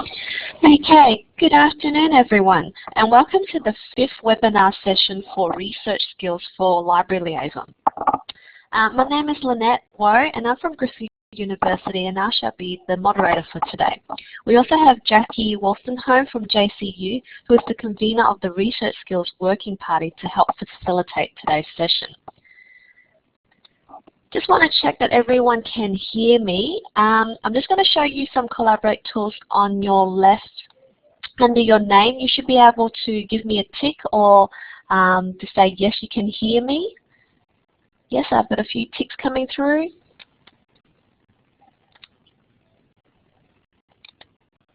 Okay, good afternoon everyone, and welcome to the 5th webinar session for Research Skills for Library Liaison. My name is Lynette Woe, and I'm from Griffith University, and I shall be the moderator for today. We also have Jackie Wolstenholme from JCU, who is the convener of the Research Skills Working Party to help facilitate today's session. Just want to check that everyone can hear me. I'm just going to show you some Collaborate tools on your left. Under your name, you should be able to give me a tick or to say, yes, you can hear me. Yes, I've got a few ticks coming through.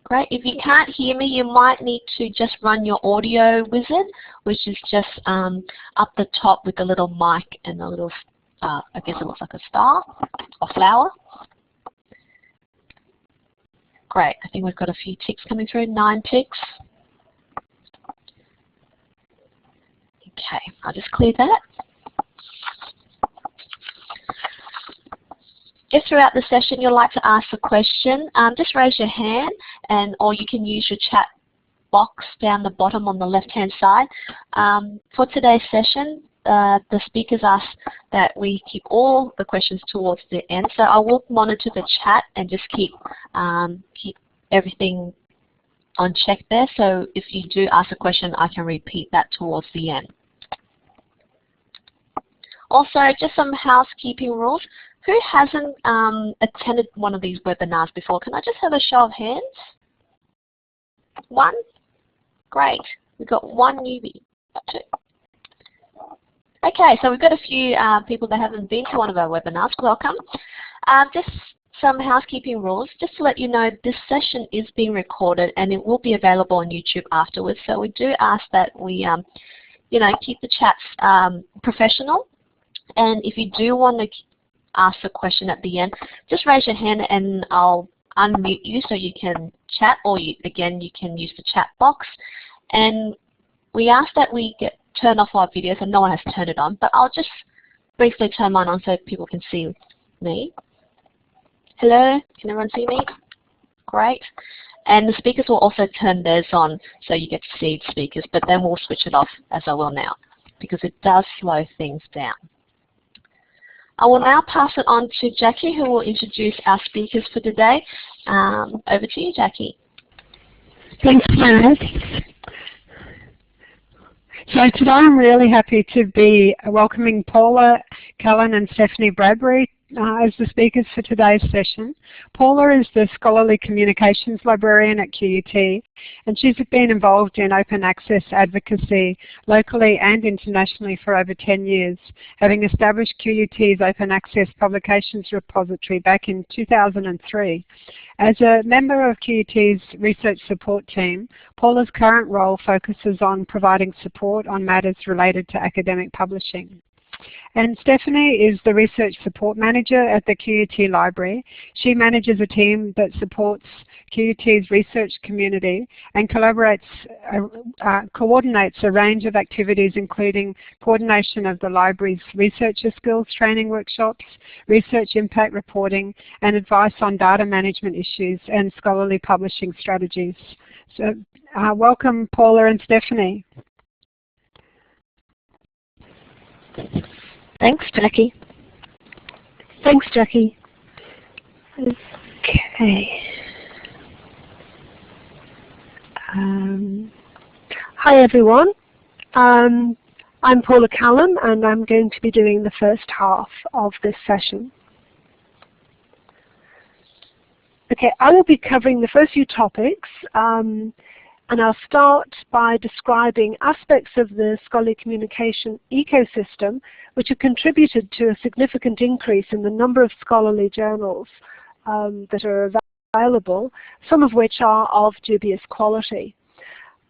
Great. If you can't hear me, you might need to just run your audio wizard, which is just up the top with a little mic and a little I guess it looks like a star or flower. Great, I think we've got a few ticks coming through, 9 ticks. Okay, I'll just clear that. If throughout the session you'd like to ask a question, just raise your hand, or you can use your chat box down the bottom on the left-hand side. For today's session, the speakers ask that we keep all the questions towards the end, so I will monitor the chat and just keep everything on check there. So if you do ask a question, I can repeat that towards the end. Also, just some housekeeping rules. Who hasn't attended one of these webinars before? Can I just have a show of hands? 1? Great. We've got 1 newbie. 2. Okay, so we've got a few people that haven't been to one of our webinars. Welcome. Just some housekeeping rules. Just to let you know, this session is being recorded and it will be available on YouTube afterwards. So we do ask that we, keep the chats professional. And if you do want to ask a question at the end, just raise your hand and I'll unmute you so you can chat, or again, you can use the chat box. And we ask that we turn off our videos, and no one has turned it on, but I'll just briefly turn mine on so people can see me. Hello, can everyone see me? Great. And the speakers will also turn theirs on so you get to see the speakers, but then we'll switch it off as I will now, because it does slow things down. I will now pass it on to Jackie, who will introduce our speakers for today. Over to you, Jackie. Thanks, Lynette. So today I'm really happy to be welcoming Paula Callan and Stephanie Bradbury as the speakers for today's session. Paula is the Scholarly Communications Librarian at QUT, and she's been involved in open access advocacy locally and internationally for over 10 years, having established QUT's Open Access Publications Repository back in 2003. As a member of QUT's research support team, Paula's current role focuses on providing support on matters related to academic publishing. And Stephanie is the Research Support Manager at the QUT Library. She manages a team that supports QUT's research community and coordinates a range of activities, including coordination of the library's researcher skills training workshops, research impact reporting, and advice on data management issues and scholarly publishing strategies. So welcome, Paula and Stephanie. Thanks, Jackie. Thanks, Jackie. Okay. Hi, everyone. I'm Paula Callan, and I'm going to be doing the first half of this session. Okay, I will be covering the first few topics. And I'll start by describing aspects of the scholarly communication ecosystem which have contributed to a significant increase in the number of scholarly journals that are available, some of which are of dubious quality.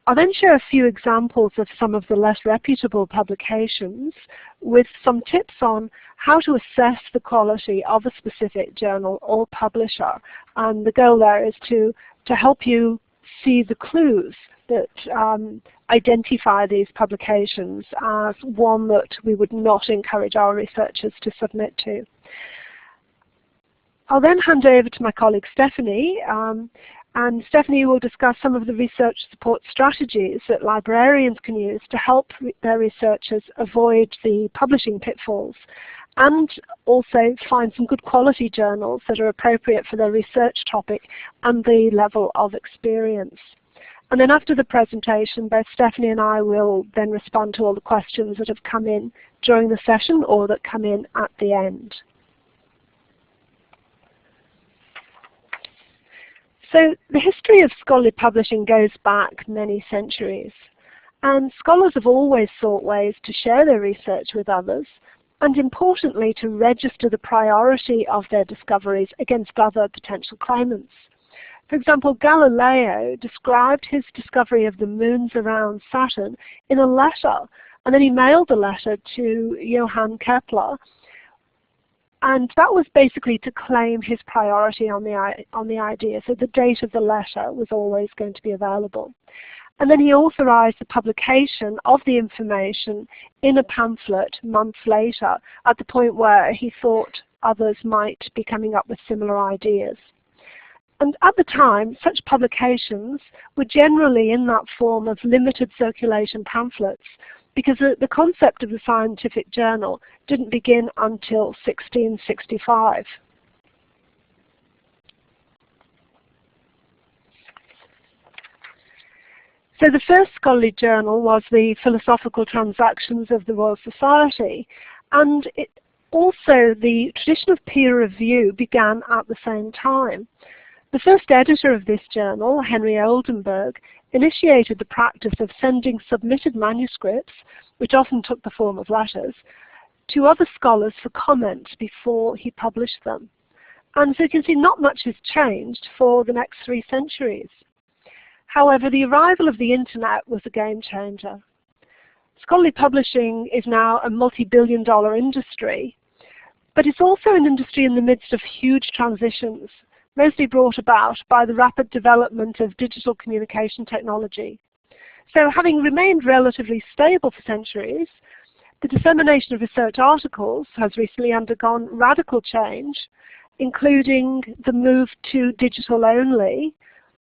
I'll then share a few examples of some of the less reputable publications with some tips on how to assess the quality of a specific journal or publisher. And the goal there is to help you see the clues that identify these publications as one that we would not encourage our researchers to submit to. I'll then hand over to my colleague Stephanie, And Stephanie will discuss some of the research support strategies that librarians can use to help their researchers avoid the publishing pitfalls and also find some good quality journals that are appropriate for their research topic and the level of experience. And then after the presentation, both Stephanie and I will then respond to all the questions that have come in during the session or that come in at the end. So the history of scholarly publishing goes back many centuries, and scholars have always sought ways to share their research with others, and importantly to register the priority of their discoveries against other potential claimants. For example, Galileo described his discovery of the moons around Saturn in a letter, and then he mailed the letter to Johann Kepler. And that was basically to claim his priority on the idea. So the date of the letter was always going to be available. And then he authorized the publication of the information in a pamphlet months later, at the point where he thought others might be coming up with similar ideas. And at the time, such publications were generally in that form of limited circulation pamphlets, because the concept of the scientific journal didn't begin until 1665. So the first scholarly journal was the Philosophical Transactions of the Royal Society, and also the tradition of peer review began at the same time. The first editor of this journal, Henry Oldenburg, initiated the practice of sending submitted manuscripts, which often took the form of letters, to other scholars for comment before he published them. And so you can see not much has changed for the next 3 centuries. However, the arrival of the internet was a game changer. Scholarly publishing is now a multi-billion-dollar industry, but it's also an industry in the midst of huge transitions, mostly brought about by the rapid development of digital communication technology. So having remained relatively stable for centuries, the dissemination of research articles has recently undergone radical change, including the move to digital only,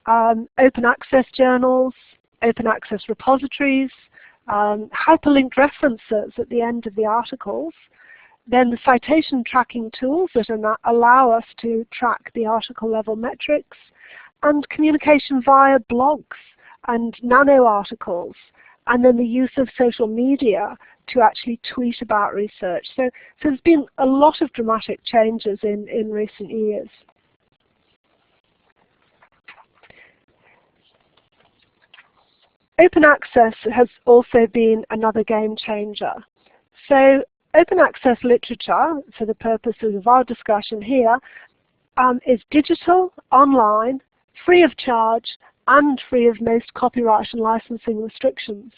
open access journals, open access repositories, hyperlinked references at the end of the articles, then the citation tracking tools that allow us to track the article level metrics, and communication via blogs and nano articles, and then the use of social media to actually tweet about research. So there's been a lot of dramatic changes in recent years. Open access has also been another game changer. So open access literature, for the purposes of our discussion here, is digital, online, free of charge, and free of most copyright and licensing restrictions.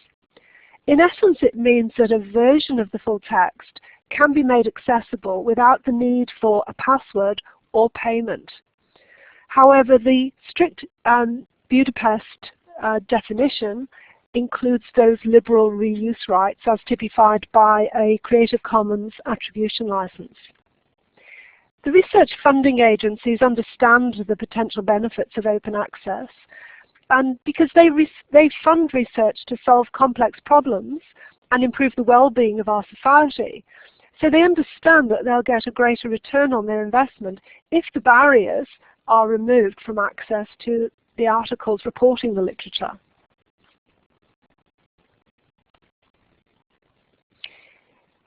In essence, it means that a version of the full text can be made accessible without the need for a password or payment. However, the strict Budapest definition includes those liberal reuse rights as typified by a Creative Commons attribution license. The research funding agencies understand the potential benefits of open access, and because they fund research to solve complex problems and improve the well-being of our society. So they understand that they'll get a greater return on their investment if the barriers are removed from access to the articles reporting the literature.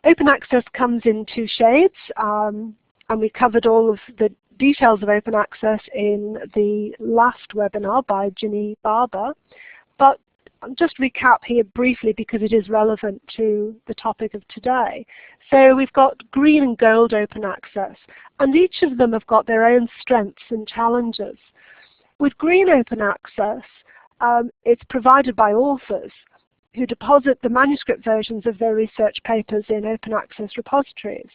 Open access comes in 2 shades, and we covered all of the details of open access in the last webinar by Ginny Barber, but I'll just recap here briefly because it is relevant to the topic of today. So we've got green and gold open access, and each of them have got their own strengths and challenges. With green open access, it's provided by authors who deposit the manuscript versions of their research papers in open access repositories.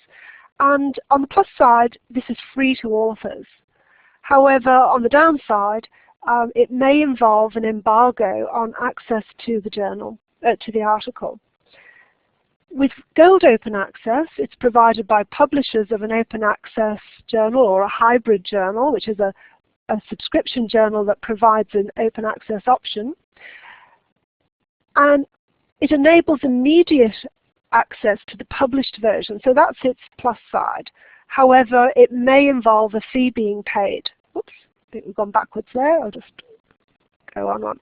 And on the plus side, this is free to authors. However, on the downside, it may involve an embargo on access to the journal, to the article. With gold open access, it's provided by publishers of an open access journal or a hybrid journal, which is a a subscription journal that provides an open access option. And it enables immediate access to the published version, so that's its plus side. However, it may involve a fee being paid. Oops, I think we've gone backwards there. I'll just go on one.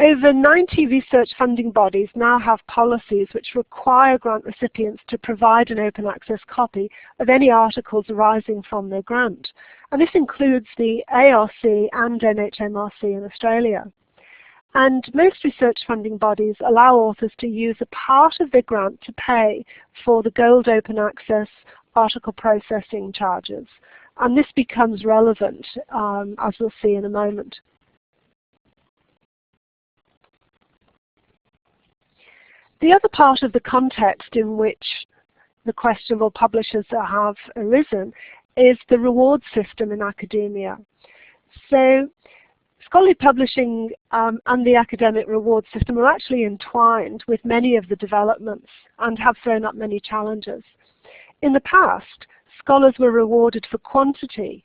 Over 90 research funding bodies now have policies which require grant recipients to provide an open access copy of any articles arising from their grant. And this includes the ARC and NHMRC in Australia. And most research funding bodies allow authors to use a part of their grant to pay for the gold open access article processing charges. And this becomes relevant, as we'll see in a moment. The other part of the context in which the questionable publishers have arisen is the reward system in academia. So scholarly publishing and the academic reward system are actually entwined with many of the developments and have thrown up many challenges. In the past, scholars were rewarded for quantity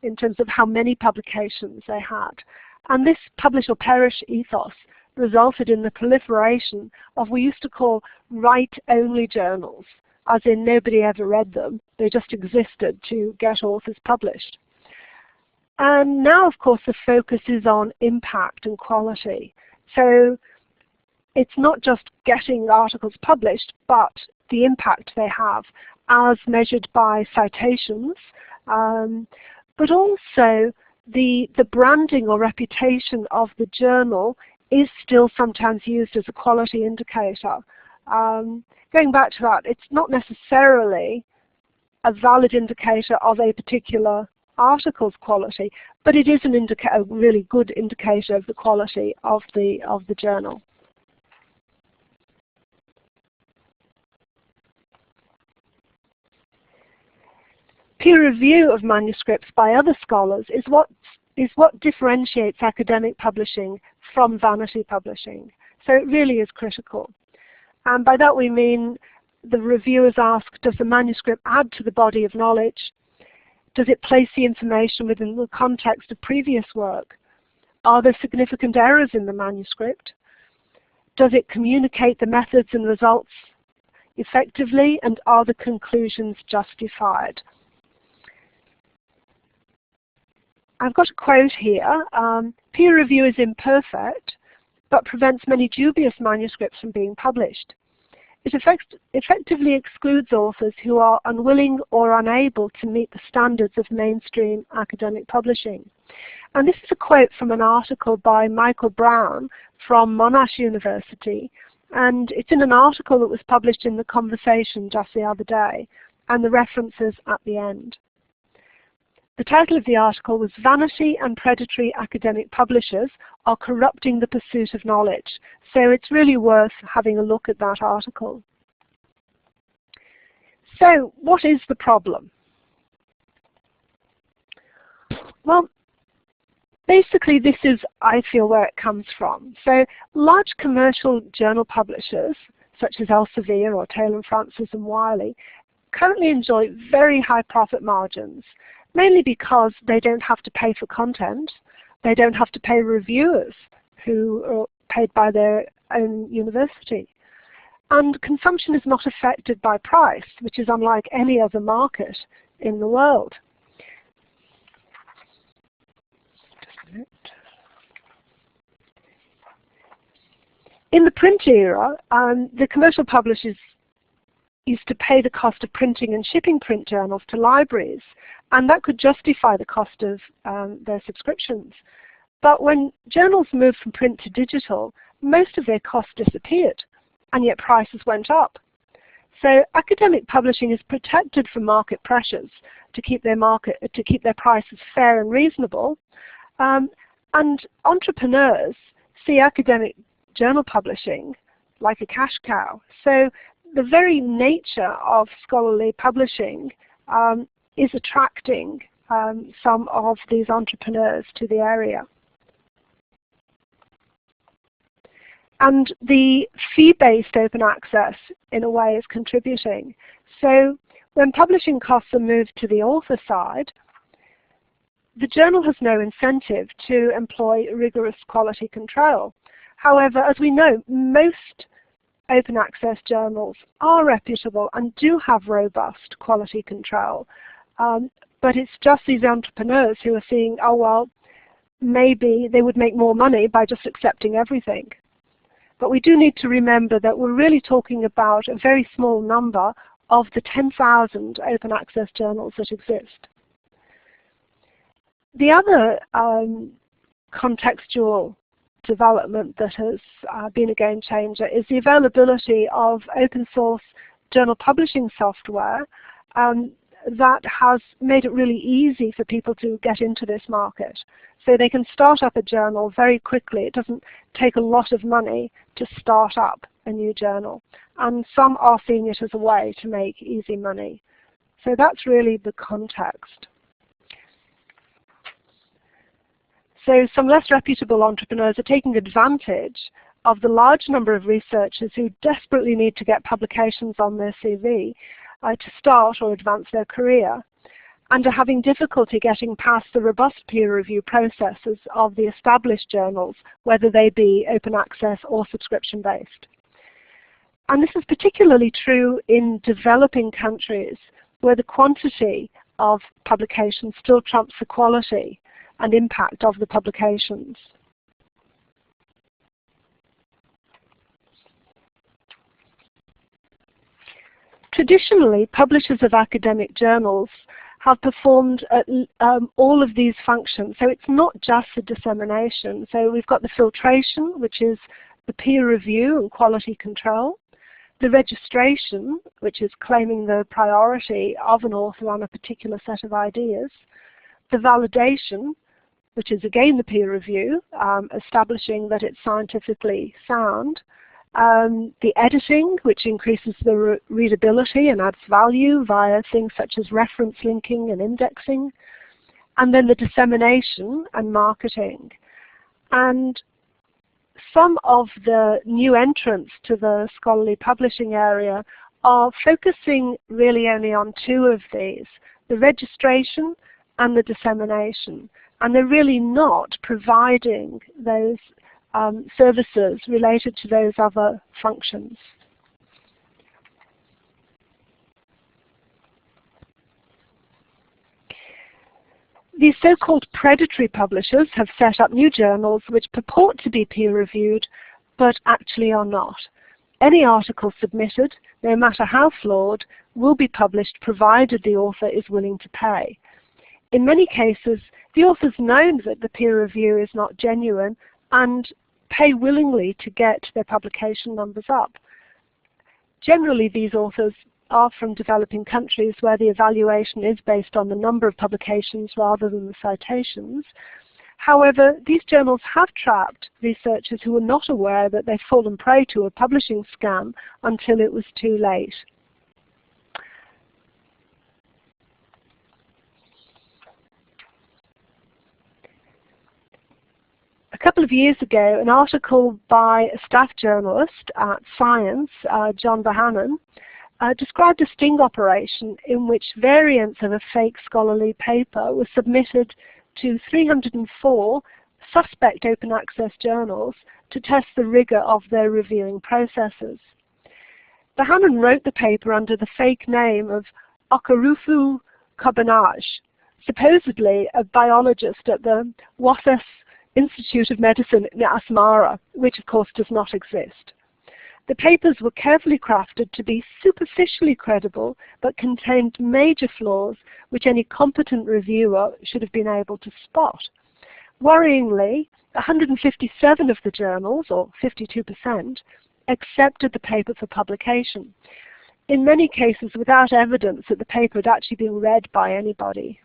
in terms of how many publications they had. And this publish or perish ethos resulted in the proliferation of what we used to call write-only journals, as in nobody ever read them. They just existed to get authors published. And now, of course, the focus is on impact and quality. So it's not just getting articles published, but the impact they have as measured by citations, but also the branding or reputation of the journal is still sometimes used as a quality indicator. Going back to that, it's not necessarily a valid indicator of a particular article's quality, but it is a really good indicator of the quality of the journal. Peer review of manuscripts by other scholars is what differentiates academic publishing from vanity publishing. So it really is critical. And by that we mean the reviewers ask, does the manuscript add to the body of knowledge? Does it place the information within the context of previous work? Are there significant errors in the manuscript? Does it communicate the methods and results effectively, and are the conclusions justified? I've got a quote here. Peer review is imperfect, but prevents many dubious manuscripts from being published. It effectively excludes authors who are unwilling or unable to meet the standards of mainstream academic publishing. And this is a quote from an article by Michael Brown from Monash University, and it's in an article that was published in The Conversation just the other day, and the references at the end. The title of the article was "Vanity and Predatory Academic Publishers Are Corrupting the Pursuit of Knowledge." So it's really worth having a look at that article. So what is the problem? Well, basically this is, I feel, where it comes from. So large commercial journal publishers, such as Elsevier or Taylor & Francis and Wiley, currently enjoy very high profit margins, mainly because they don't have to pay for content, they don't have to pay reviewers who are paid by their own university. And consumption is not affected by price, which is unlike any other market in the world. Just a minute. In the print era, the commercial publishers used to pay the cost of printing and shipping print journals to libraries, and that could justify the cost of their subscriptions. But when journals moved from print to digital, most of their costs disappeared, and yet prices went up. So academic publishing is protected from market pressures to keep their prices fair and reasonable, and entrepreneurs see academic journal publishing like a cash cow. So the very nature of scholarly publishing is attracting some of these entrepreneurs to the area. And the fee-based open access, in a way, is contributing. So When publishing costs are moved to the author side, the journal has no incentive to employ rigorous quality control. However, as we know, most open access journals are reputable and do have robust quality control. But it's just these entrepreneurs who are seeing, oh well, maybe they would make more money by just accepting everything. But we do need to remember that we're really talking about a very small number of the 10,000 open access journals that exist. The other contextual development that has been a game changer is the availability of open source journal publishing software that has made it really easy for people to get into this market. So they can start up a journal very quickly. It doesn't take a lot of money to start up a new journal. And some are seeing it as a way to make easy money. So that's really the context. So some less reputable entrepreneurs are taking advantage of the large number of researchers who desperately need to get publications on their CV to start or advance their career, and are having difficulty getting past the robust peer review processes of the established journals, whether they be open access or subscription-based. And this is particularly true in developing countries, where the quantity of publications still trumps the quality and impact of the publications. Traditionally, publishers of academic journals have performed all of these functions. So it's not just the dissemination. So we've got the filtration, which is the peer review and quality control, the registration, which is claiming the priority of an author on a particular set of ideas, the validation, which is again the peer review, establishing that it's scientifically sound, the editing, which increases the readability and adds value via things such as reference linking and indexing, and then the dissemination and marketing. And some of the new entrants to the scholarly publishing area are focusing really only on two of these, the registration and the dissemination. And they're really not providing those services related to those other functions. These so-called predatory publishers have set up new journals which purport to be peer-reviewed, but actually are not. Any article submitted, no matter how flawed, will be published provided the author is willing to pay. In many cases, the authors know that the peer review is not genuine and pay willingly to get their publication numbers up. Generally, these authors are from developing countries where the evaluation is based on the number of publications rather than the citations. However, these journals have trapped researchers who were not aware that they'd fallen prey to a publishing scam until it was too late. A couple of years ago, an article by a staff journalist at Science, John Bohannon, described a sting operation in which variants of a fake scholarly paper were submitted to 304 suspect open access journals to test the rigor of their reviewing processes. Bohannon wrote the paper under the fake name of Okarufu Kobanaj, supposedly a biologist at the Wasses Institute of Medicine in Asmara, which of course does not exist. The papers were carefully crafted to be superficially credible, but contained major flaws which any competent reviewer should have been able to spot. Worryingly, 157 of the journals, or 52%, accepted the paper for publication, in many cases without evidence that the paper had actually been read by anybody.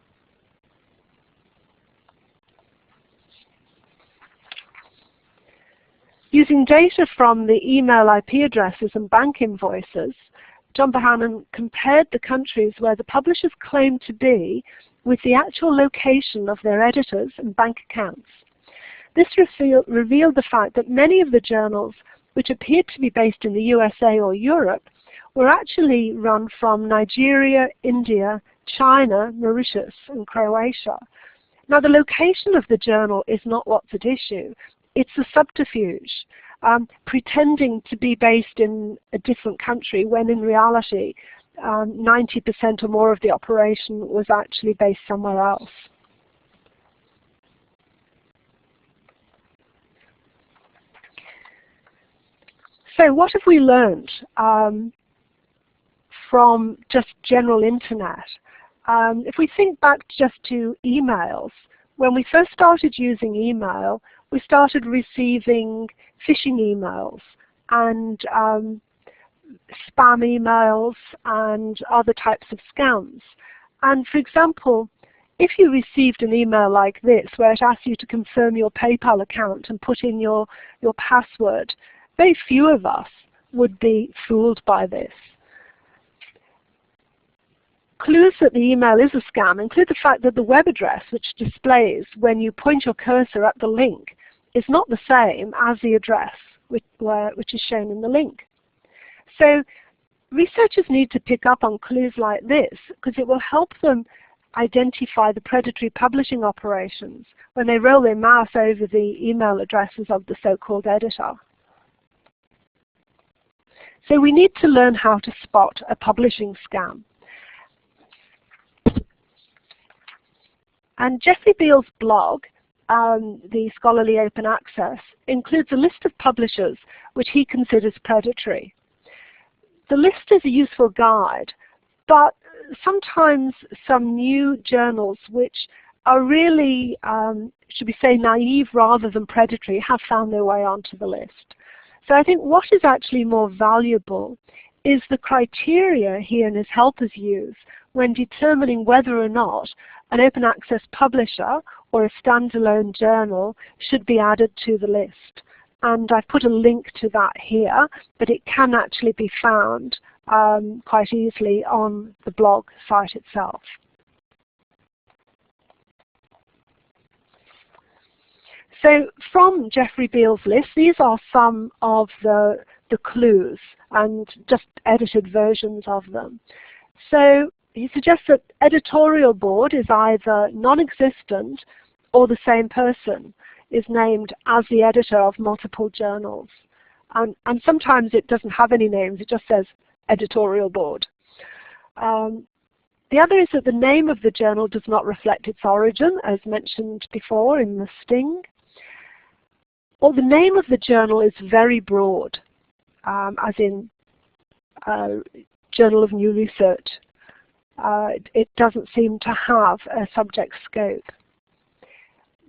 Using data from the email IP addresses and bank invoices, John Bohannon compared the countries where the publishers claimed to be with the actual location of their editors and bank accounts. This revealed the fact that many of the journals, which appeared to be based in the USA or Europe, were actually run from Nigeria, India, China, Mauritius, and Croatia. Now, the location of the journal is not what's at issue. It's a subterfuge, pretending to be based in a different country when in reality 90% or more of the operation was actually based somewhere else. So what have we learned from just general internet? If we think back just to emails, when we first started using email, we started receiving phishing emails and spam emails and other types of scams. And for example, if you received an email like this where it asks you to confirm your PayPal account and put in your password, very few of us would be fooled by this. Clues that the email is a scam include the fact that the web address which displays when you point your cursor at the link is not the same as the address which is shown in the link. So researchers need to pick up on clues like this because it will help them identify the predatory publishing operations when they roll their mouse over the email addresses of the so-called editor. So we need to learn how to spot a publishing scam. And Jeffrey Beall's blog, the Scholarly Open Access, includes a list of publishers which he considers predatory. The list is a useful guide, but sometimes some new journals which are really, should we say, naive rather than predatory have found their way onto the list. So I think what is actually more valuable is the criteria he and his helpers use when determining whether or not an open access publisher or a standalone journal should be added to the list. And I've put a link to that here, but it can actually be found quite easily on the blog site itself. So from Jeffrey Beall's list, these are some of the clues and just edited versions of them. So he suggests that editorial board is either non-existent or the same person is named as the editor of multiple journals. And sometimes it doesn't have any names, it just says editorial board. The other is that the name of the journal does not reflect its origin, as mentioned before in the sting. Or the name of the journal is very broad, as in Journal of New Research. It doesn't seem to have a subject scope.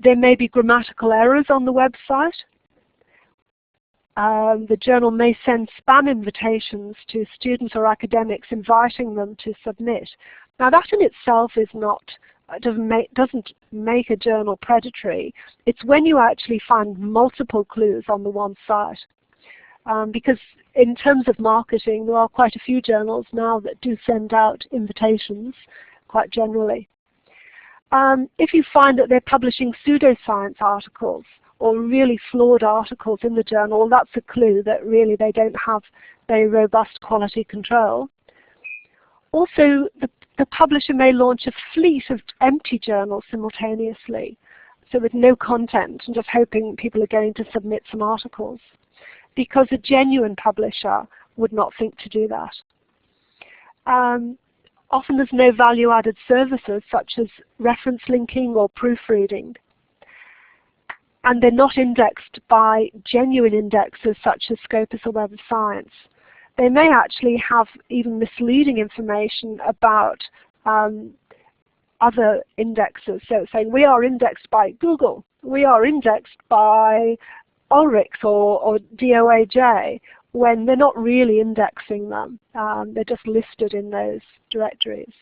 There may be grammatical errors on the website. The journal may send spam invitations to students or academics inviting them to submit. Now that in itself is not, doesn't make a journal predatory. It's when you actually find multiple clues on the one site. Because in terms of marketing, there are quite a few journals now that do send out invitations quite generally. If you find that they're publishing pseudoscience articles or really flawed articles in the journal, that's a clue that really they don't have very robust quality control. Also, the publisher may launch a fleet of empty journals simultaneously, so with no content and just hoping people are going to submit some articles, because a genuine publisher would not think to do that. Often there's no value-added services such as reference linking or proofreading. And they're not indexed by genuine indexes such as Scopus or Web of Science. They may actually have even misleading information about other indexes. So saying we are indexed by Google, we are indexed by Ulrich or DOAJ, when they're not really indexing them. They're just listed in those directories.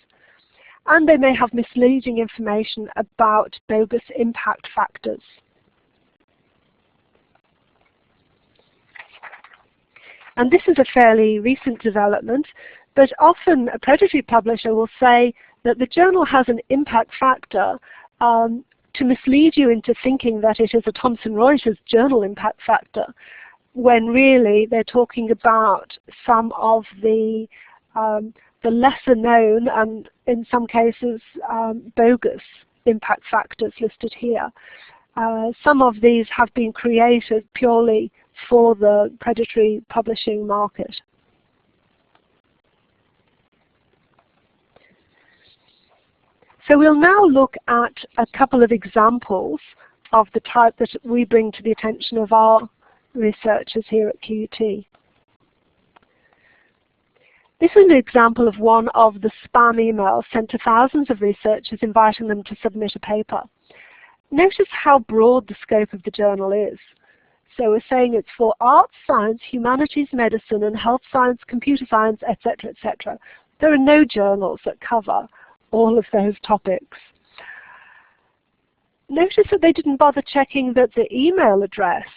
And they may have misleading information about bogus impact factors. And this is a fairly recent development, but often a predatory publisher will say that the journal has an impact factor to mislead you into thinking that it is a Thomson Reuters journal impact factor. when really they're talking about some of the lesser known and in some cases bogus impact factors listed here. Some of these have been created purely for the predatory publishing market. So we'll now look at a couple of examples of the type that we bring to the attention of our researchers here at QUT. This is an example of one of the spam emails sent to thousands of researchers inviting them to submit a paper. Notice how broad the scope of the journal is. So we're saying it's for arts, science, humanities, medicine, and health science, computer science, etc., etc. There are no journals that cover all of those topics. Notice that they didn't bother checking that the email address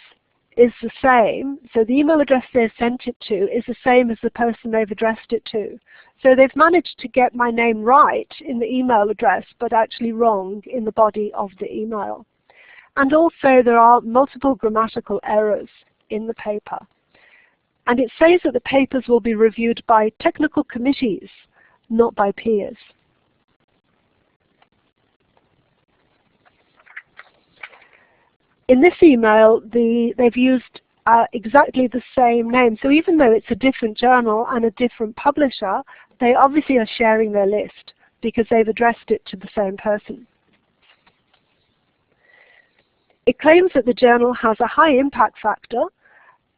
is the same. So the email address they've sent it to is the same as the person they've addressed it to. So they've managed to get my name right in the email address, but actually wrong in the body of the email. And also there are multiple grammatical errors in the paper. And it says that the papers will be reviewed by technical committees, not by peers. In this email, they've used exactly the same name. So even though it's a different journal and a different publisher, they obviously are sharing their list because they've addressed it to the same person. It claims that the journal has a high impact factor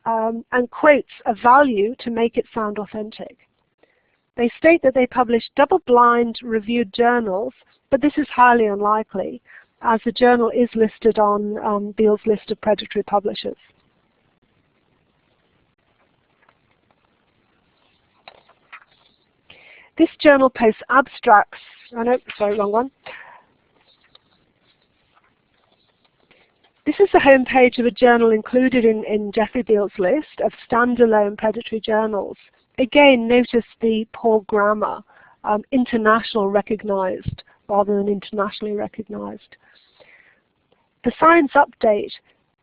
and quotes a value to make it sound authentic. They state that they publish double-blind reviewed journals, but this is highly unlikely, as the journal is listed on Beall's list of predatory publishers. This journal posts abstracts, sorry, wrong one. This is the homepage of a journal included in Jeffrey Beall's list of standalone predatory journals. Again, notice the poor grammar, international recognized rather than internationally recognized. The Science Update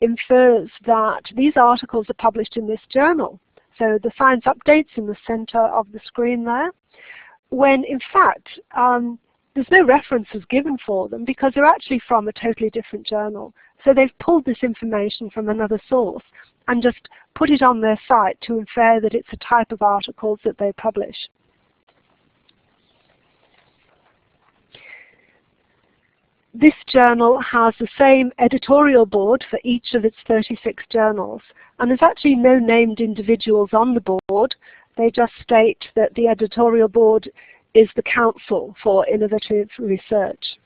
infers that these articles are published in this journal. So the Science Update's in the center of the screen there, when in fact there's no references given for them because they're actually from a totally different journal. So they've pulled this information from another source and just put it on their site to infer that it's a type of articles that they publish. This journal has the same editorial board for each of its 36 journals, and there's actually no named individuals on the board. They just state that the editorial board is the Council for Innovative Research.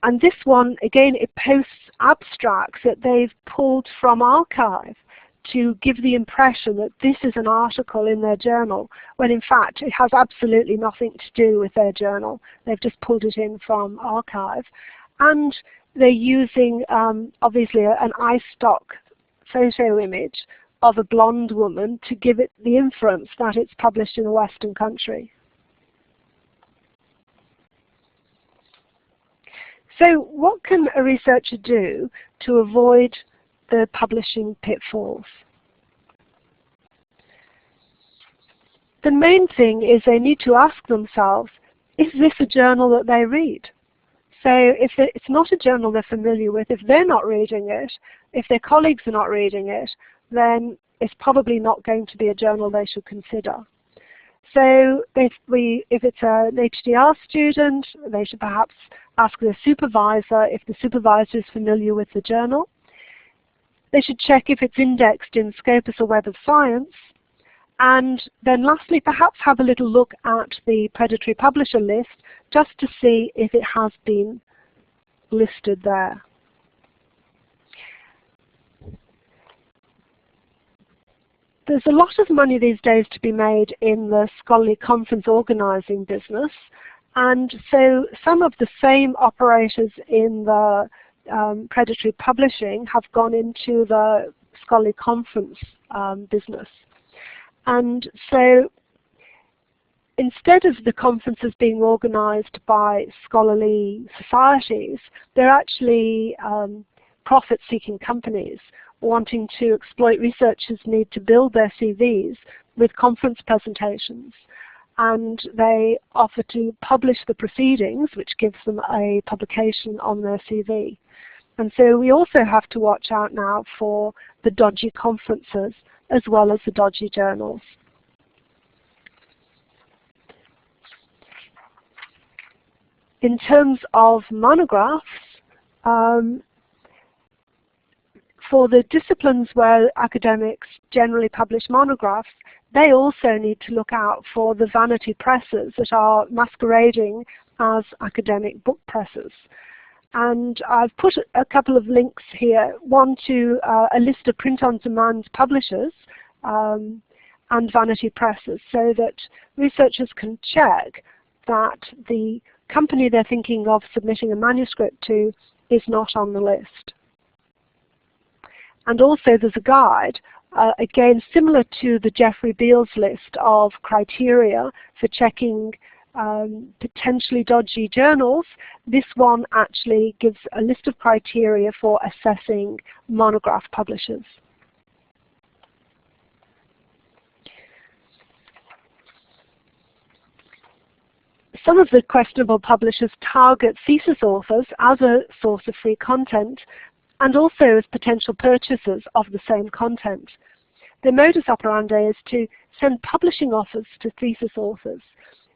And this one, again, it posts abstracts that they've pulled from archive to give the impression that this is an article in their journal, when in fact it has absolutely nothing to do with their journal. They've just pulled it in from archive. And they're using, obviously, an iStock photo image of a blonde woman to give it the inference that it's published in a Western country. So what can a researcher do to avoid the publishing pitfalls? The main thing is they need to ask themselves, is this a journal that they read? So if it's not a journal they're familiar with, if they're not reading it, if their colleagues are not reading it, then it's probably not going to be a journal they should consider. So if it's an HDR student, they should perhaps ask their supervisor if the supervisor is familiar with the journal. They should check if it's indexed in Scopus or Web of Science. And then lastly, perhaps have a little look at the predatory publisher list just to see if it has been listed there. There's a lot of money these days to be made in the scholarly conference organizing business, and so some of the same operators in the predatory publishing have gone into the scholarly conference business. And so instead of the conferences being organized by scholarly societies, they're actually profit-seeking companies wanting to exploit researchers' need to build their CVs with conference presentations. And they offer to publish the proceedings, which gives them a publication on their CV. And so we also have to watch out now for the dodgy conferences as well as the dodgy journals. In terms of monographs, for the disciplines where academics generally publish monographs, they also need to look out for the vanity presses that are masquerading as academic book presses. And I've put a couple of links here, one to a list of print-on-demand publishers and vanity presses, so that researchers can check that the company they're thinking of submitting a manuscript to is not on the list. And also there's a guide, again similar to the Jeffrey Beals list of criteria for checking potentially dodgy journals. This one actually gives a list of criteria for assessing monograph publishers. Some of the questionable publishers target thesis authors as a source of free content and also as potential purchasers of the same content. Their modus operandi is to send publishing offers to thesis authors,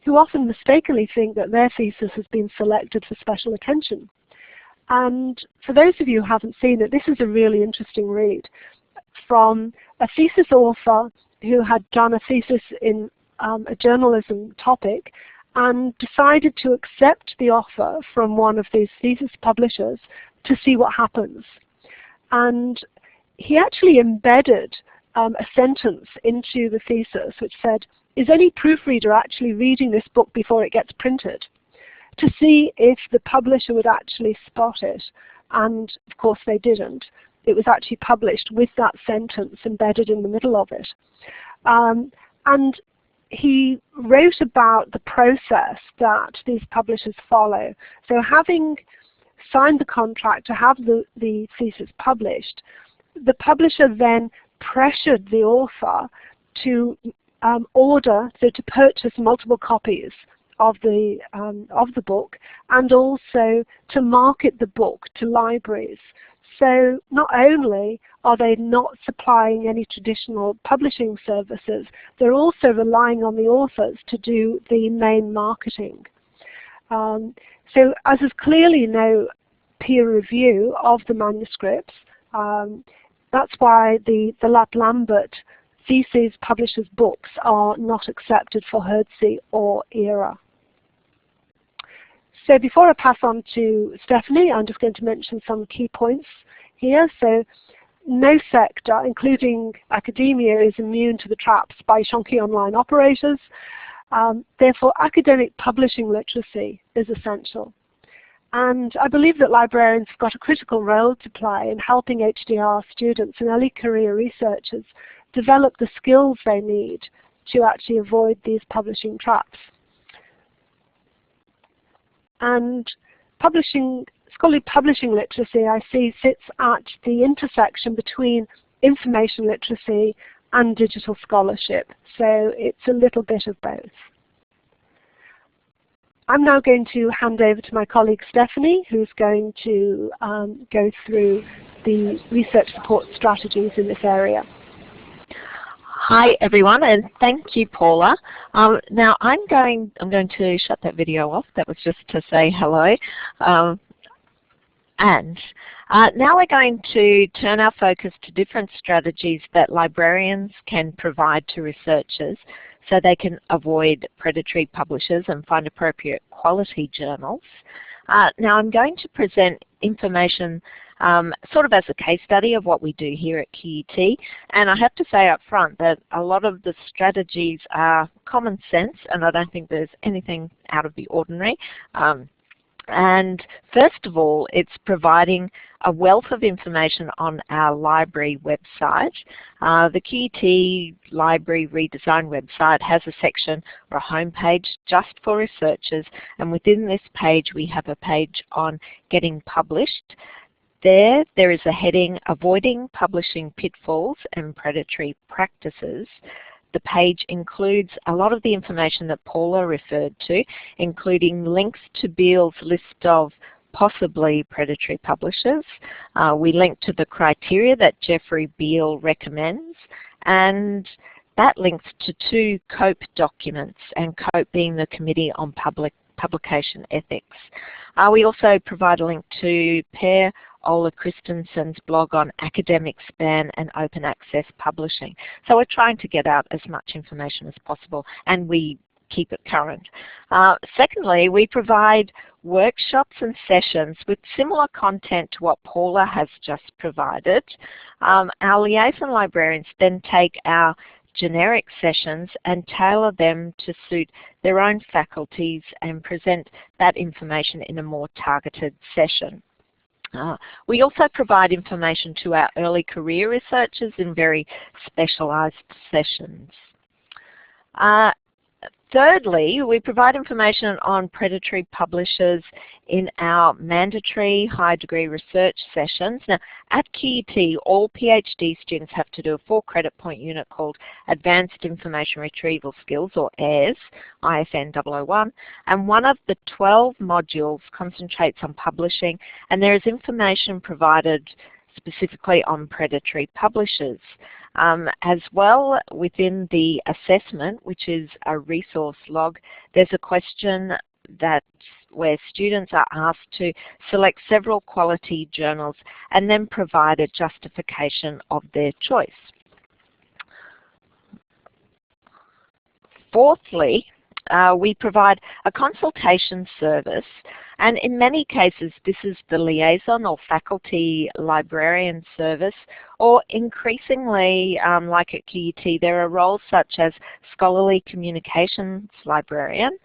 who often mistakenly think that their thesis has been selected for special attention. And for those of you who haven't seen it, this is a really interesting read from a thesis author who had done a thesis in a journalism topic and decided to accept the offer from one of these thesis publishers to see what happens. And he actually embedded a sentence into the thesis which said, "Is any proofreader actually reading this book before it gets printed?" to see if the publisher would actually spot it. And of course they didn't. It was actually published with that sentence embedded in the middle of it. And he wrote about the process that these publishers follow. So having signed the contract to have the thesis published, the publisher then pressured the author to to purchase multiple copies of the book, and also to market the book to libraries. So not only are they not supplying any traditional publishing services, they're also relying on the authors to do the main marketing. So as there's clearly no peer review of the manuscripts, that's why the Lambert thesis publishers' books are not accepted for Herdsey or ERA. So before I pass on to Stephanie, I'm just going to mention some key points here. So no sector, including academia, is immune to the traps by shonky online operators. Therefore, academic publishing literacy is essential. And I believe that librarians have got a critical role to play in helping HDR students and early career researchers develop the skills they need to actually avoid these publishing traps. And scholarly publishing literacy, I see, sits at the intersection between information literacy and digital scholarship. So it's a little bit of both. I'm now going to hand over to my colleague Stephanie, who's going to go through the research support strategies in this area. Hi everyone, and thank you, Paula. Now I'm going to shut that video off. That was just to say hello. Now we're going to turn our focus to different strategies that librarians can provide to researchers so they can avoid predatory publishers and find appropriate quality journals. Now I'm going to present information sort of as a case study of what we do here at QUT, and I have to say up front that a lot of the strategies are common sense, and I don't think there's anything out of the ordinary. And first of all, it's providing a wealth of information on our library website. The QUT Library Redesign website has a section or a home page just for researchers, and within this page we have a page on getting published. There is a heading, Avoiding Publishing Pitfalls and Predatory Practices. The page includes a lot of the information that Paula referred to, including links to Beall's list of possibly predatory publishers. We link to the criteria that Jeffrey Beall recommends, and that links to 2 COPE documents, and COPE being the Committee on Publication Ethics. We also provide a link to Per Ola Christensen's blog on academic span and open access publishing. So we're trying to get out as much information as possible, and we keep it current. Secondly, we provide workshops and sessions with similar content to what Paula has just provided. Our liaison librarians then take our generic sessions and tailor them to suit their own faculties and present that information in a more targeted session. We also provide information to our early career researchers in very specialised sessions. Thirdly, we provide information on predatory publishers in our mandatory high degree research sessions. Now, at QUT, all PhD students have to do a 4 credit point unit called Advanced Information Retrieval Skills, or AIRS, IFN 001, and one of the 12 modules concentrates on publishing, and there is information provided specifically on predatory publishers. As well, within the assessment, which is a resource log, there's a question where students are asked to select several quality journals and then provide a justification of their choice. Fourthly, we provide a consultation service, and in many cases this is the liaison or faculty librarian service, or increasingly, like at QUT, there are roles such as scholarly communications librarian,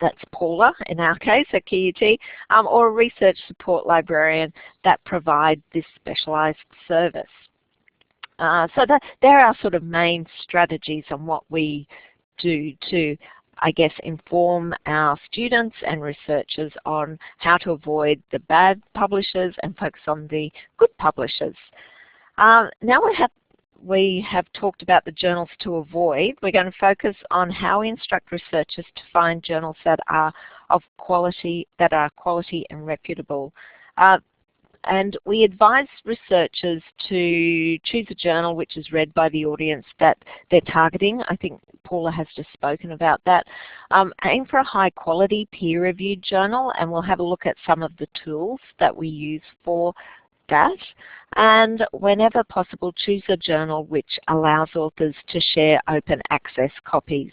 that's Paula in our case at QUT, or a research support librarian that provide this specialised service. So there are sort of main strategies on what we do to, I guess, inform our students and researchers on how to avoid the bad publishers and focus on the good publishers. Now we have talked about the journals to avoid. We're going to focus on how we instruct researchers to find journals that are of quality, and reputable. And we advise researchers to choose a journal which is read by the audience that they're targeting. I think Paula has just spoken about that. Aim for a high quality peer-reviewed journal, and we'll have a look at some of the tools that we use for that. And whenever possible, choose a journal which allows authors to share open access copies.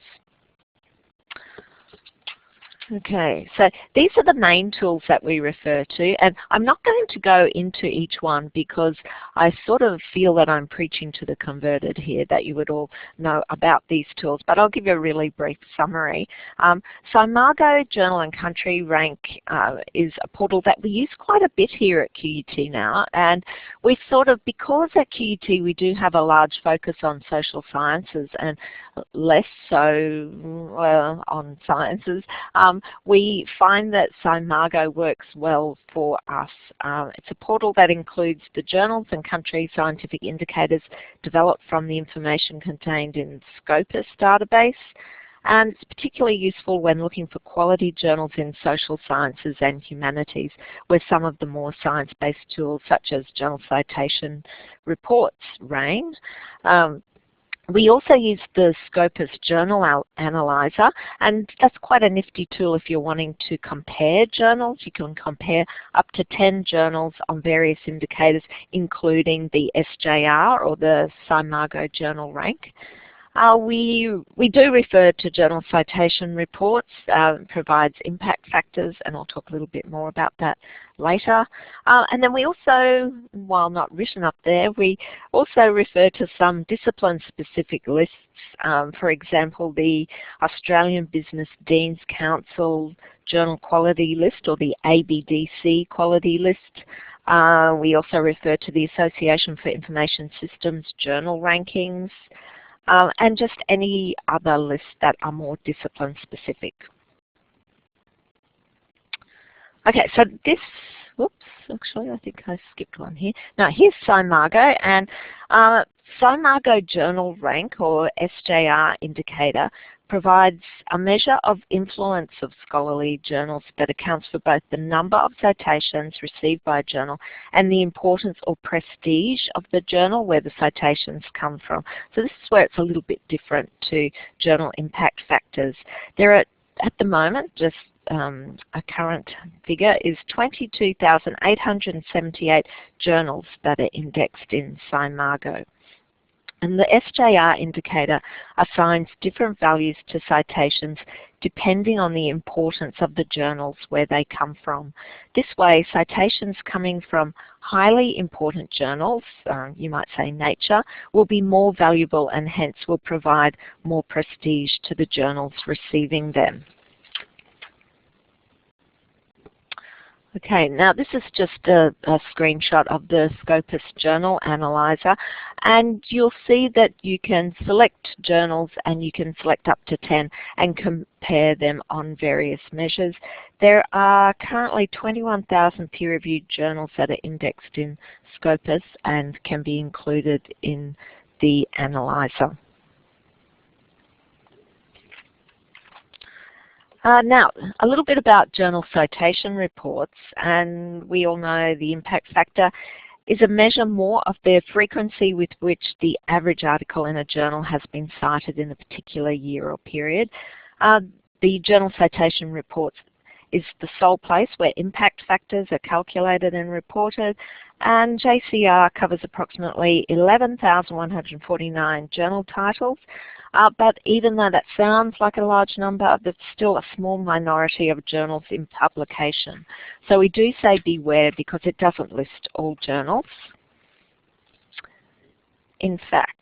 Okay, so these are the main tools that we refer to, and I'm not going to go into each one because I sort of feel that I'm preaching to the converted here, that you would all know about these tools, but I'll give you a really brief summary. SciMargo Journal and Country Rank is a portal that we use quite a bit here at QUT now, and we sort of, because at QUT we do have a large focus on social sciences and less so on sciences, we find that SciMargo works well for us. It's a portal that includes the journals and country scientific indicators developed from the information contained in Scopus database, and it's particularly useful when looking for quality journals in social sciences and humanities, where some of the more science-based tools such as journal citation reports reign. We also use the Scopus Journal Analyzer, and that's quite a nifty tool if you're wanting to compare journals. You can compare up to 10 journals on various indicators, including the SJR or the SciMargo Journal Rank. We do refer to journal citation reports, provides impact factors, and I'll talk a little bit more about that later. And then we also, while not written up there, we also refer to some discipline-specific lists. For example, the Australian Business Deans Council Journal Quality List, or the ABDC Quality List. We also refer to the Association for Information Systems Journal Rankings, and just any other lists that are more discipline specific. Okay, so this, whoops, actually I think I skipped one here. Now here's SciMargo, and SciMargo Journal Rank, or SJR indicator, provides a measure of influence of scholarly journals that accounts for both the number of citations received by a journal and the importance or prestige of the journal where the citations come from. So this is where it's a little bit different to journal impact factors. There are, at the moment, just a current figure is 22,878 journals that are indexed in SciMargo. And the SJR indicator assigns different values to citations depending on the importance of the journals where they come from. This way, citations coming from highly important journals, you might say Nature, will be more valuable and hence will provide more prestige to the journals receiving them. Okay, now this is just a screenshot of the Scopus Journal Analyzer, and you'll see that you can select journals and you can select up to 10 and compare them on various measures. There are currently 21,000 peer-reviewed journals that are indexed in Scopus and can be included in the analyzer. Now, a little bit about journal citation reports, and we all know the impact factor is a measure more of the frequency with which the average article in a journal has been cited in a particular year or period. The journal citation reports is the sole place where impact factors are calculated and reported, and JCR covers approximately 11,149 journal titles. But even though that sounds like a large number, there's still a small minority of journals in publication. So we do say beware because it doesn't list all journals. In fact,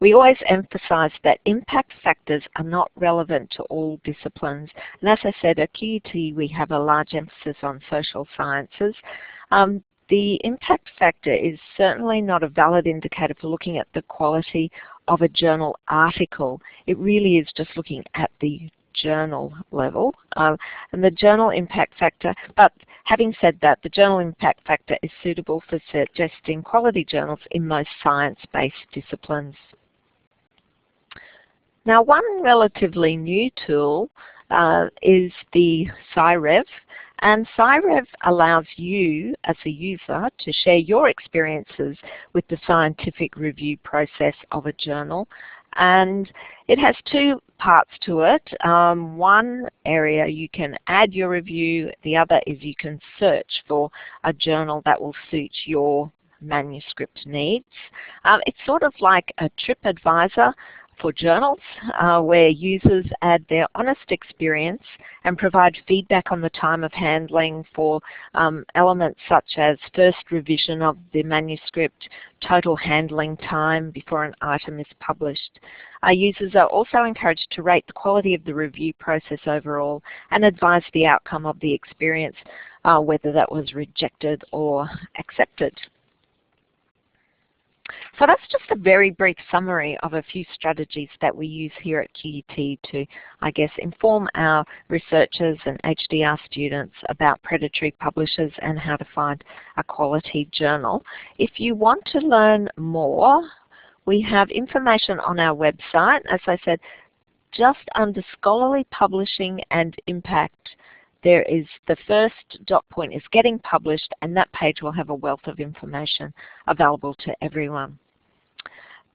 we always emphasize that impact factors are not relevant to all disciplines. And as I said, at QUT we have a large emphasis on social sciences. The impact factor is certainly not a valid indicator for looking at the quality of a journal article. It really is just looking at the journal level and the journal impact factor. But having said that, the journal impact factor is suitable for suggesting quality journals in most science-based disciplines. Now, one relatively new tool is the SciRev. And SciRev allows you, as a user, to share your experiences with the scientific review process of a journal. And it has two parts to it. One area you can add your review, the other is you can search for a journal that will suit your manuscript needs. It's sort of like a TripAdvisor for journals, where users add their honest experience and provide feedback on the time of handling for elements such as first revision of the manuscript, total handling time before an item is published. Users are also encouraged to rate the quality of the review process overall and advise the outcome of the experience, whether that was rejected or accepted. So that's just a very brief summary of a few strategies that we use here at QUT to, I guess, inform our researchers and HDR students about predatory publishers and how to find a quality journal. If you want to learn more, we have information on our website. As I said, just under scholarly publishing and impact, there is the first dot point is getting published, and that page will have a wealth of information available to everyone.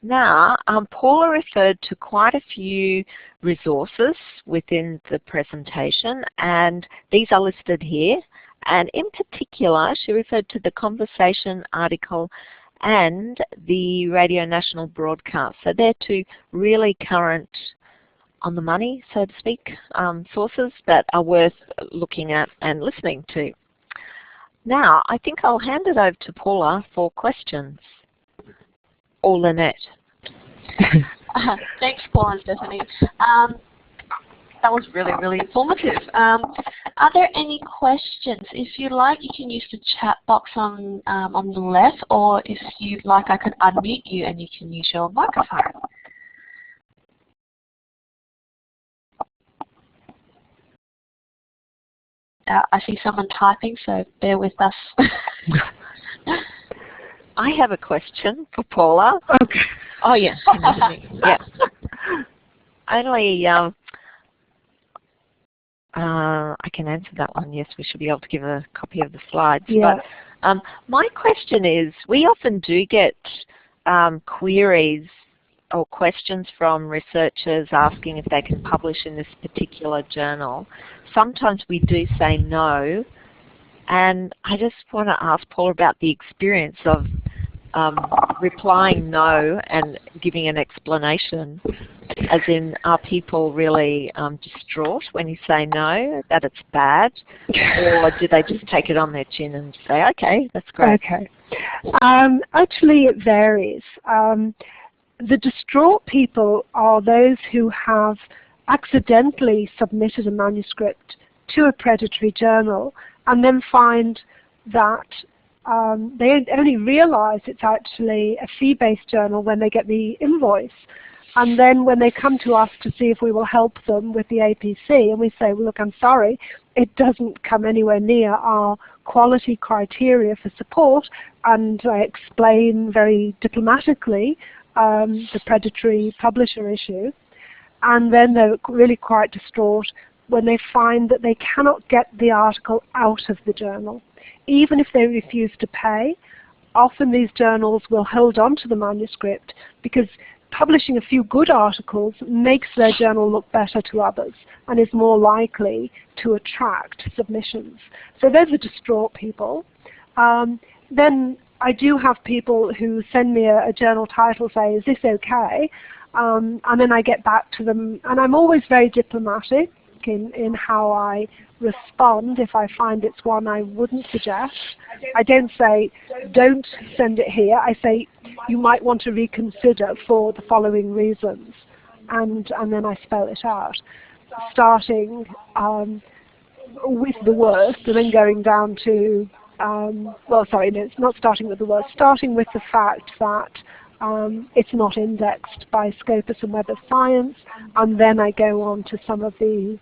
Now, Paula referred to quite a few resources within the presentation, and these are listed here. And in particular, she referred to the Conversation article and the Radio National broadcast. So they're two really current, on the money, so to speak, sources that are worth looking at and listening to. Now, I think I'll hand it over to Paula for questions. Or Lynette. Thanks, Paul and Stephanie. that was really, really informative. Are there any questions? If you like, you can use the chat box on the left, or if you'd like, I could unmute you and you can use your microphone. I see someone typing, so bear with us. I have a question for Paula. Okay. Oh, yes. Yeah. Only, I can answer that one. Yes, we should be able to give a copy of the slides. Yeah. But my question is, we often do get queries or questions from researchers asking if they can publish in this particular journal. Sometimes we do say no, and I just want to ask Paul about the experience of replying no and giving an explanation. As in, are people really distraught when you say no, that it's bad, or do they just take it on their chin and say, okay, that's great? Okay. Actually, it varies. The distraught people are those who have accidentally submitted a manuscript to a predatory journal and then find that they only realize it's actually a fee-based journal when they get the invoice. And then when they come to us to see if we will help them with the APC, and we say, well, look, I'm sorry, it doesn't come anywhere near our quality criteria for support, and I explain very diplomatically the predatory publisher issue. And then they're really quite distraught when they find that they cannot get the article out of the journal. Even if they refuse to pay, often these journals will hold on to the manuscript because publishing a few good articles makes their journal look better to others and is more likely to attract submissions. So those are distraught people. Then I do have people who send me a journal title, say, is this okay? And then I get back to them, and I'm always very diplomatic in how I respond if I find it's one I wouldn't suggest. I don't say, don't send it here. I say, you might want to reconsider for the following reasons. And then I spell it out, starting with the worst and then going down to, well, sorry, no, it's not starting with the worst, starting with the fact that it's not indexed by Scopus and Web of Science, and then I go on to some of the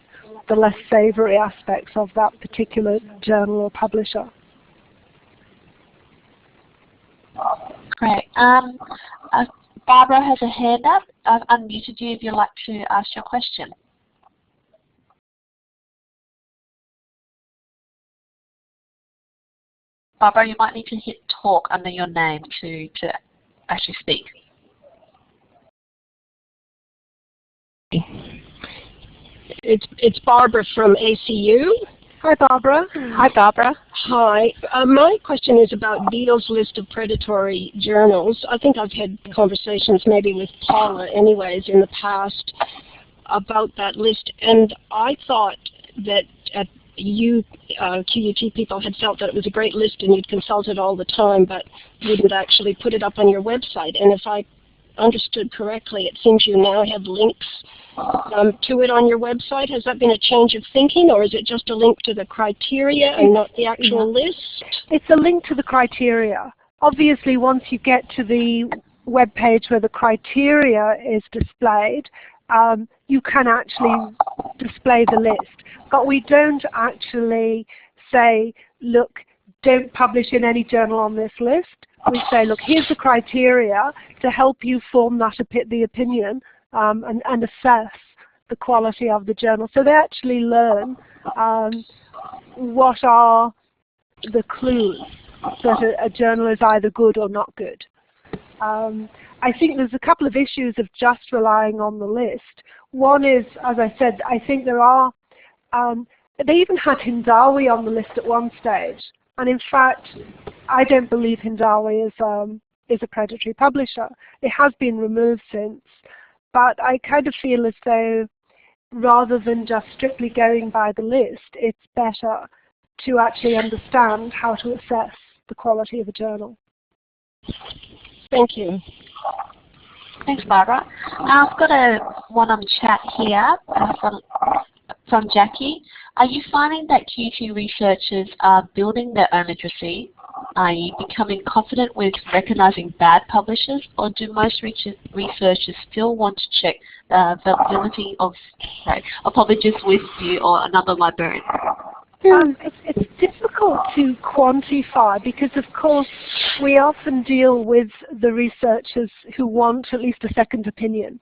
less savory aspects of that particular journal or publisher. Great. Barbara has a hand up. I've unmuted you if you'd like to ask your question. Barbara, you might need to hit talk under your name to actually speak. It's Barbara from ACU. Hi, Barbara. Hi, Barbara. Hi. My question is about Beale's list of predatory journals. I think I've had conversations maybe with Paula anyways in the past about that list, and I thought that you QUT people had felt that it was a great list and you'd consult it all the time, but wouldn't actually put it up on your website. And if I understood correctly, it seems you now have links to it on your website. Has that been a change of thinking, or is it just a link to the criteria and not the actual list? It's a link to the criteria. Obviously, once you get to the web page where the criteria is displayed, you can actually display the list. But we don't actually say, look, don't publish in any journal on this list. We say, look, here's the criteria to help you form the opinion and assess the quality of the journal. So they actually learn what are the clues that a journal is either good or not good. I think there's a couple of issues of just relying on the list. One is, as I said, I think there are, they even had Hindawi on the list at one stage. And in fact, I don't believe Hindawi is a predatory publisher. It has been removed since. But I kind of feel as though rather than just strictly going by the list, it's better to actually understand how to assess the quality of a journal. Thank you. Thanks, Barbara. I've got one on chat here from from Jackie. Are you finding that QT researchers are building their own literacy, i.e. becoming confident with recognizing bad publishers, or do most researchers still want to check the validity of publishers with you or another librarian? It's difficult to quantify because, of course, we often deal with the researchers who want at least a second opinion.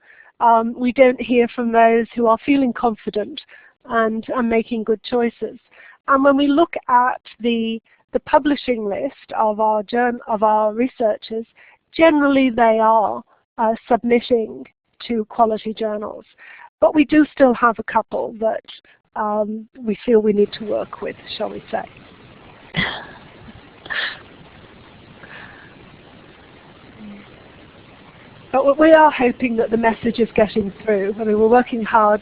We don't hear from those who are feeling confident and are making good choices. And when we look at the publishing list of our researchers, generally they are submitting to quality journals. But we do still have a couple that we feel we need to work with, shall we say. But we are hoping that the message is getting through. I mean, we're working hard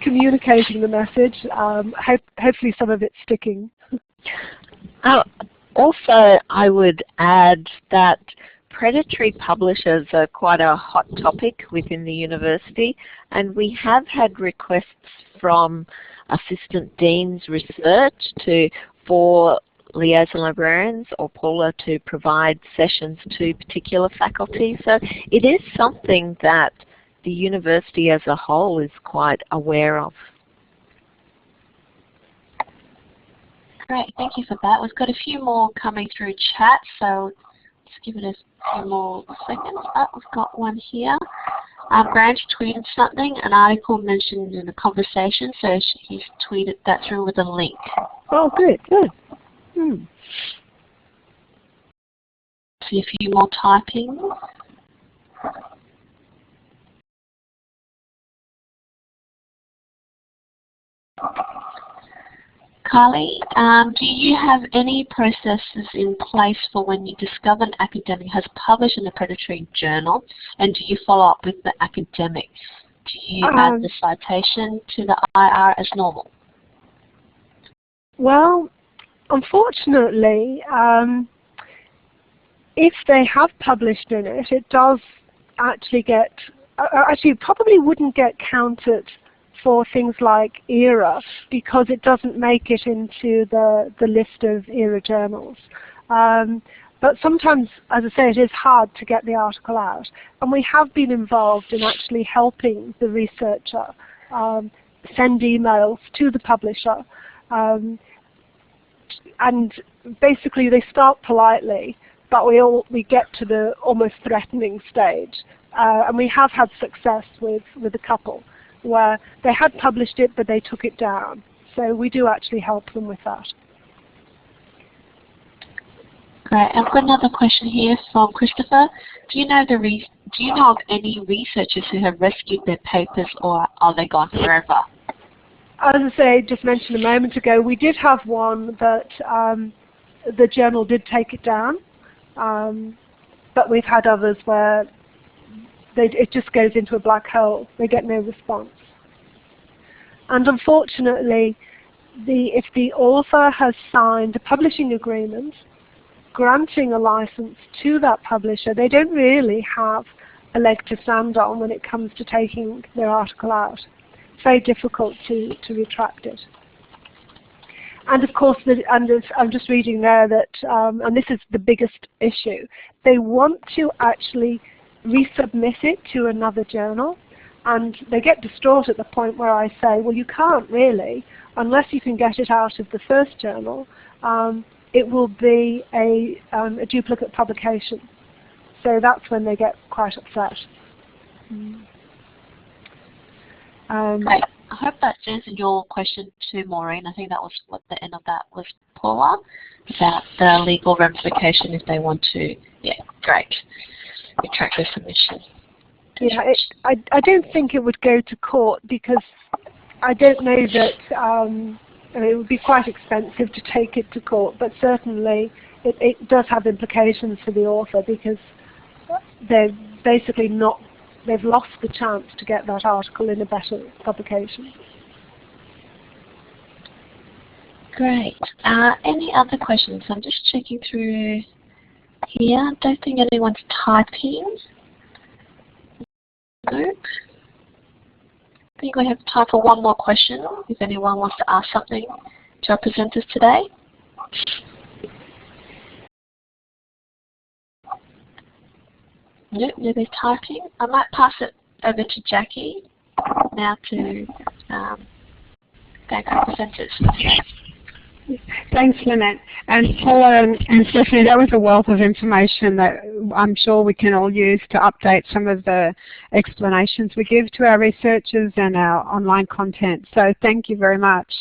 communicating the message. Hopefully some of it's sticking. Also, I would add that predatory publishers are quite a hot topic within the university, and we have had requests from assistant deans research for liaison librarians or Paula to provide sessions to particular faculty. So it is something that the university as a whole is quite aware of. Great, thank you for that. We've got a few more coming through chat, so let's give it a few more seconds. We've got one here. Grant tweeted something, an article mentioned in the conversation, so he's tweeted that through with a link. Oh, good, good. See a few more typing. Carly, do you have any processes in place for when you discover an academic has published in a predatory journal, and do you follow up with the academic? Do you add the citation to the IR as normal? Well, unfortunately, if they have published in it, it does actually get, actually it probably wouldn't get counted for things like ERA because it doesn't make it into the list of ERA journals. But sometimes, as I say, it is hard to get the article out. And we have been involved in actually helping the researcher send emails to the publisher. And basically they start politely, but we get to the almost threatening stage. And we have had success with a couple where they had published it but they took it down. So we do actually help them with that. Great. I've got another question here from Christopher. Do you know of any researchers who have rescued their papers, or are they gone forever? As I say, just mentioned a moment ago, we did have one that the journal did take it down, but we've had others where it just goes into a black hole. They get no response. And unfortunately, if the author has signed a publishing agreement granting a license to that publisher, they don't really have a leg to stand on when it comes to taking their article out. It's very difficult to retract it. And of course, I'm just reading there that, and this is the biggest issue, they want to actually resubmit it to another journal, and they get distraught at the point where I say, well, you can't really, unless you can get it out of the first journal, it will be a duplicate publication. So that's when they get quite upset. Great. I hope that answered your question to Maureen. I think that was what the end of that was, Paula, about the legal ramification if they want to. Yeah, great. Retract their submission. Yeah, I don't think it would go to court because I don't know that I mean, it would be quite expensive to take it to court, but certainly it does have implications for the author because they're basically not, they've lost the chance to get that article in a better publication. Great. Any other questions? I'm just checking through here. I don't think anyone's typing. Nope. I think we have time for one more question, if anyone wants to ask something to our presenters today. Nope, nobody's typing. I might pass it over to Jackie now to thank our presenters for today. Thanks, Lynette. And Paula and Stephanie, that was a wealth of information that I'm sure we can all use to update some of the explanations we give to our researchers and our online content. So thank you very much.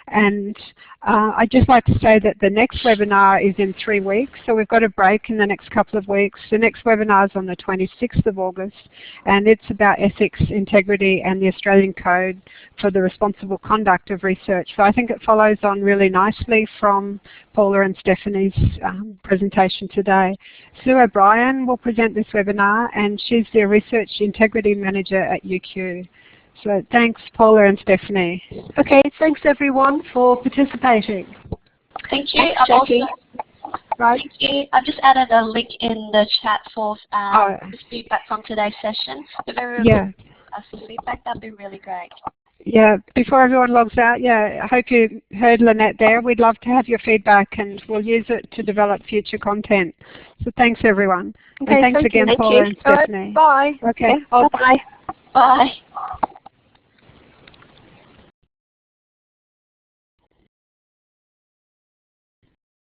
And I'd just like to say that the next webinar is in 3 weeks, so we've got a break in the next couple of weeks. The next webinar is on the 26th of August, and it's about ethics, integrity, and the Australian Code for the responsible conduct of research. So I think it follows on really nicely from Paula and Stephanie's presentation today. Sue O'Brien will present this webinar, and she's the Research Integrity Manager at UQ. So thanks, Paula and Stephanie. Okay, thanks everyone for participating. Thank you. Thanks, Jackie. Thank you. I've just added a link in the chat for feedback from today's session. If everyone could ask for feedback, that'd be really great. Yeah, before everyone logs out, I hope you heard Lynette there. We'd love to have your feedback, and we'll use it to develop future content. So thanks, everyone. Okay, and thanks again, Paula and Stephanie. Bye. Okay. Bye. Bye.